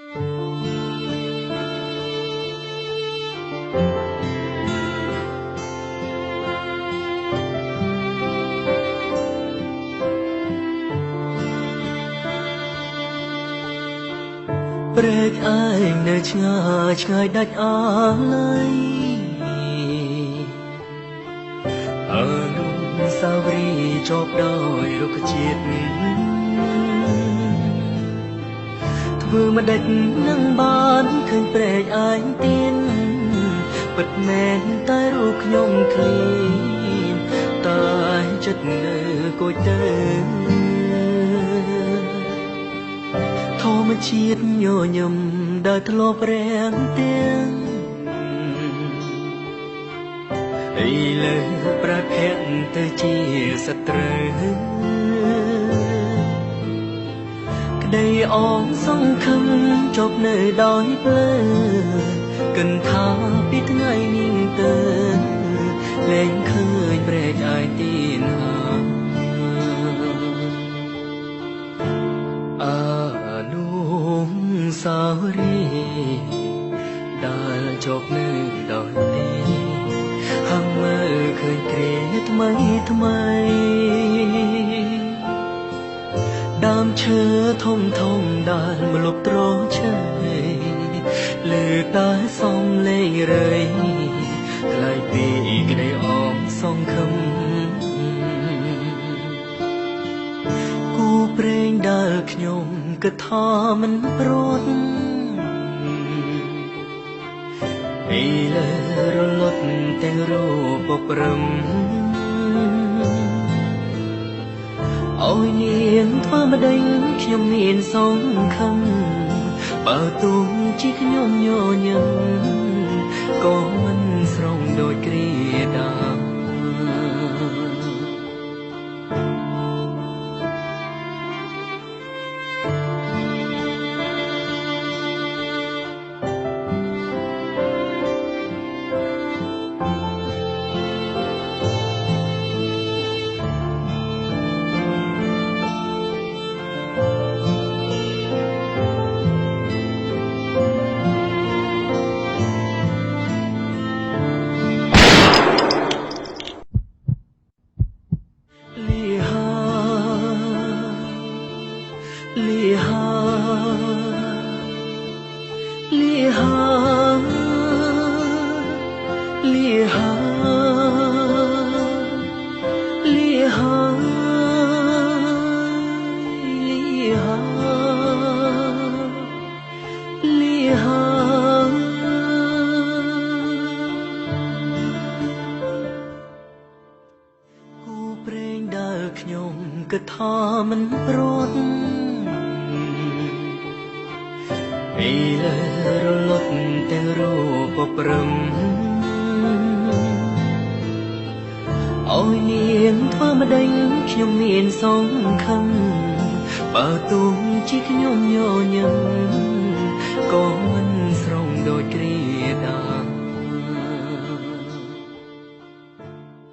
ព្រែកឯងនៅឆ្ងាយឆ្ងាយដាច់អាឡ័យអនុស្សាវរីយ៍ជាប់ដោយរុក្ខជាតិធ្វើមិនដេចនឹងបានឃើញព្រែកឯងទៀនពិតមែនតែរូបខ្ញុំឃ្លានតែចិត្តនៅគួចទៅធម្មជាតិញញឹមដែលធ្លាប់រាំងទាំងឥឡូវប្រែភ័ក្រទៅជាសត្រូវក្តីអងសង្ឃឹមជប់នៅដោយភ្លើគិនថាពីថ្ងៃនេះទៅលែងឃើញព្រែកឯងទៀនអនុស្សាវរីយ៍ដែលជាប់នៅដោយទីហាំមើលឃើញគ្រាថ្មីថ្មីដើមឈើធំធំដែលម្លប់ត្រឈើលើតែសំលេងរៃថ្លៃពីក្តីអងសង្ឃឹមគូព្រេងដែលខ្ញុំគិតថាមិនព្រួតឥឡូវរលត់ទាំងរូបព្រំឲ្យនាងធ្វើម្ដេចខ្ញុំមានសង្ឃឹមបើទោះជាខ្ញុំញញឹមក៏មិនស្រង់ដូចគ្រាដាខ្ញុំគិតថាមិនព្រួតឥឡូវរលត់ទាំងរូបព្រំឲ្យនាងធ្វើម្ដេចខ្ញុំមានសង្ឃឹមបើទោះជាខ្ញុំញញឹមក៏មិនស្រង់ដូចគ្រាដា